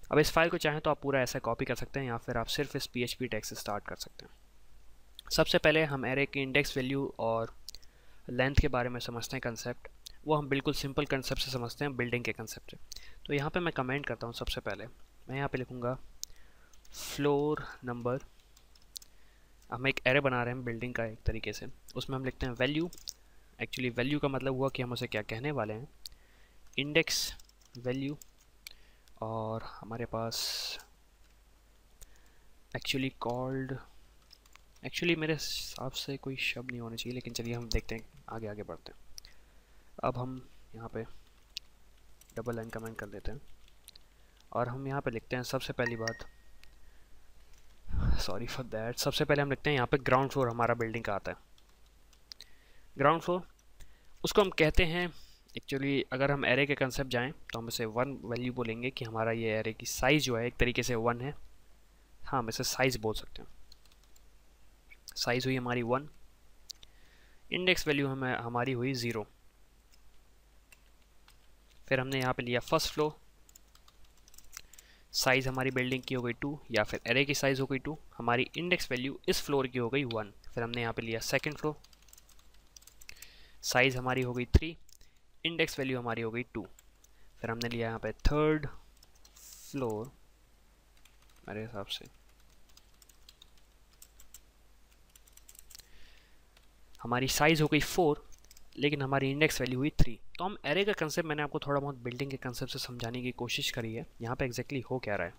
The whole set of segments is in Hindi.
अब इस फाइल को चाहें तो आप पूरा ऐसा कॉपी कर सकते हैं या फिर आप सिर्फ इस PHP टैग से स्टार्ट कर सकते हैं। सबसे पहले हम एरे की इंडेक्स वैल्यू और लेंथ के बारे में समझते हैं कंसेप्ट। वो हम बिल्कुल सिंपल कंसेप्ट से समझते हैं, बिल्डिंग के कंसेप्ट से। तो यहाँ पे मैं कमेंट करता हूँ। सबसे पहले मैं यहाँ पे लिखूँगा फ्लोर नंबर। हम एक एरे बना रहे हैं बिल्डिंग का एक तरीके से, उसमें हम लिखते हैं वैल्यू। एक्चुअली वैल्यू का मतलब हुआ कि हम उसे क्या कहने वाले हैं, इंडेक्स वैल्यू। और हमारे पास एक्चुअली मेरे हिसाब से कोई शब्द नहीं होने चाहिए, लेकिन चलिए हम देखते हैं, आगे आगे बढ़ते हैं। अब हम यहाँ पे डबल लाइन कमेंट कर देते हैं और हम यहाँ पे लिखते हैं सबसे पहली बात, सॉरी फॉर दैट, सबसे पहले हम लिखते हैं यहाँ पे ग्राउंड फ्लोर हमारा बिल्डिंग का आता है। ग्राउंड फ्लोर उसको हम कहते हैं, एक्चुअली अगर हम एरे के कंसेप्ट जाएं तो हम इसे 1 वैल्यू बोलेंगे कि हमारा ये एरे की साइज़ जो है एक तरीके से 1 है। हाँ, हम इसे साइज़ बोल सकते हैं। साइज़ हुई हमारी 1, इंडेक्स वैल्यू हमारी हुई 0। फिर हमने यहाँ पे लिया फर्स्ट फ्लोर, साइज़ हमारी बिल्डिंग की हो गई 2 या फिर एरे की साइज़ हो गई 2, हमारी इंडेक्स वैल्यू इस फ्लोर की हो गई 1। फिर हमने यहाँ पे लिया सेकंड फ्लोर, साइज़ हमारी हो गई 3, इंडेक्स वैल्यू हमारी हो गई 2। फिर हमने लिया यहाँ पे थर्ड फ्लोर, मेरे हिसाब से हमारी साइज़ हो गई 4, लेकिन हमारी इंडेक्स वैल्यू हुई 3। तो हम एरे का कंसेप्ट मैंने आपको थोड़ा बहुत बिल्डिंग के कंसेप्ट से समझाने की कोशिश करी है। यहाँ पे एग्जैक्टली हो क्या रहा है,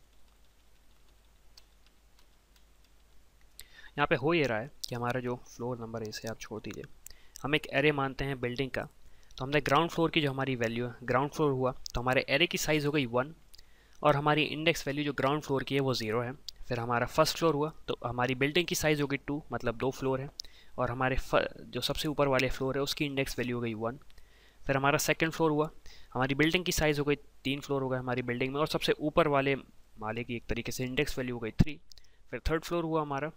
यहाँ पे हो ये रहा है कि हमारा जो फ्लोर नंबर है इसे आप छोड़ दीजिए, हम एक एरे मानते हैं बिल्डिंग का। तो हमने ग्राउंड फ्लोर की जो हमारी वैल्यू है, ग्राउंड फ्लोर हुआ तो हमारे एरे की साइज़ हो गई 1 और हमारी इंडेक्स वैल्यू जो ग्राउंड फ्लोर की है वो 0 है। फिर हमारा फर्स्ट फ्लोर हुआ तो हमारी बिल्डिंग की साइज़ हो गई 2, मतलब 2 फ्लोर है, और हमारे जो सबसे ऊपर वाले फ्लोर है उसकी इंडेक्स वैल्यू हो गई 1। फिर हमारा सेकंड फ्लोर हुआ, हमारी बिल्डिंग की साइज़ हो गई 3 फ्लोर हो गए हमारी बिल्डिंग में, और सबसे ऊपर वाले माले की एक तरीके से इंडेक्स वैल्यू हो गई 3। फिर थर्ड फ्लोर हुआ हमारा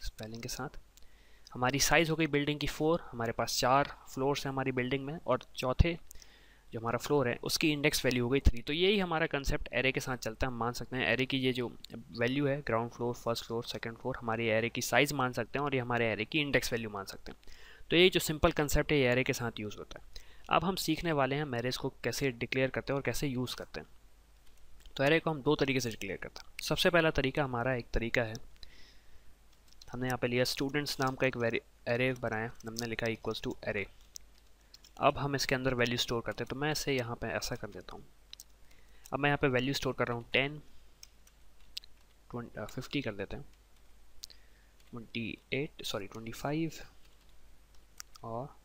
स्पेलिंग के साथ, हमारी साइज़ हो गई बिल्डिंग की 4, हमारे पास 4 फ्लोर्स हैं हमारी बिल्डिंग में, और चौथे जो हमारा फ्लोर है उसकी इंडेक्स वैल्यू हो गई 3। तो यही हमारा कंसेप्ट एरे के साथ चलता है। हम मान सकते हैं एरे की ये जो वैल्यू है, ground floor, first floor, second floor, हमारे एरे की साइज़ मान सकते हैं और ये हमारे एरे की इंडेक्स वैल्यू मान सकते हैं। तो ये जो सिंपल कंसेप्ट है ये एरे के साथ यूज़ होता है। अब हम सीखने वाले हैं एरेज को कैसे डिक्लेयर करते हैं और कैसे यूज़ करते हैं। तो एरे को हम 2 तरीके से डिक्लेयर करते हैं। सबसे पहला तरीका हमारा एक तरीका है, हमने यहाँ पे लिया स्टूडेंट्स नाम का एक एरे बनाया, हमने लिखा इक्वल्स टू एरे। अब हम इसके अंदर वैल्यू स्टोर करते हैं, तो मैं इसे यहाँ पे ऐसा कर देता हूँ। अब मैं यहाँ पे वैल्यू स्टोर कर रहा हूँ 10, 50 कर देते हैं, 25, और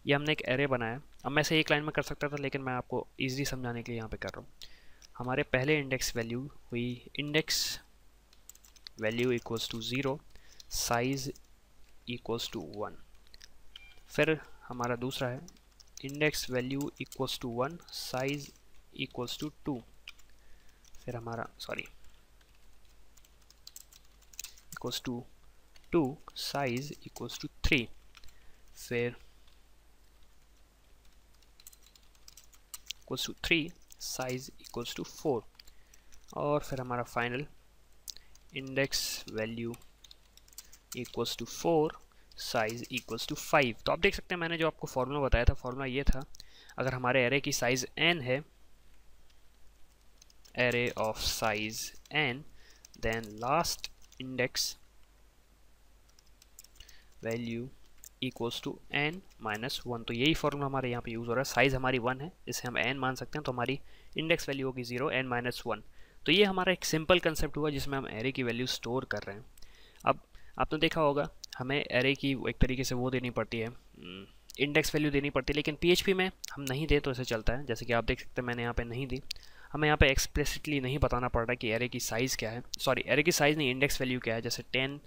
ये हमने एक एरे बनाया। अब मैं इसे एक लाइन में कर सकता था, लेकिन मैं आपको ईजिली समझाने के लिए यहाँ पे कर रहा हूँ। हमारे पहले इंडेक्स वैल्यू हुई index value equals to 0, size equals to 1। फिर हमारा दूसरा है index value equals to 1, size equals to 2। फिर हमारा equals to 2, size equals to 3। फिर equals to 3, size equals to 4। और फिर हमारा final index value equals to 4, size equals to 5। तो आप देख सकते हैं मैंने जो आपको फॉर्मूला बताया था, फॉर्मूला ये था, अगर हमारे एरे की साइज n है, array of size n, then last index value equals to n minus 1। तो यही फॉर्मूला हमारे यहाँ पे यूज़ हो रहा है। साइज हमारी 1 है, इसे हम n मान सकते हैं, तो हमारी इंडेक्स वैल्यू होगी 0, n माइनस 1। तो ये हमारा एक सिंपल कंसेप्ट हुआ जिसमें हम एरे की वैल्यू स्टोर कर रहे हैं। अब आपने देखा होगा हमें एरे की एक तरीके से वो देनी पड़ती है, इंडेक्स वैल्यू देनी पड़ती है, लेकिन PHP में हम नहीं दे तो ऐसे चलता है। जैसे कि आप देख सकते हैं मैंने यहाँ पे नहीं दी, हमें यहाँ पे एक्सप्लिसिटली नहीं बताना पड़ रहा कि एरे की साइज़ क्या है, सॉरी एरे की साइज़ नहीं, इंडेक्स वैल्यू क्या है। जैसे 10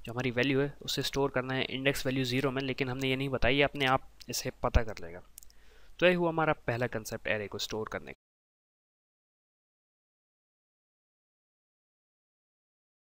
जो हमारी वैल्यू है उसे स्टोर करना है इंडेक्स वैल्यू 0 में, लेकिन हमने ये नहीं बताई, अपने आप इसे पता कर लेगा। तो ये हुआ हमारा पहला कंसेप्ट एरे को स्टोर करने का।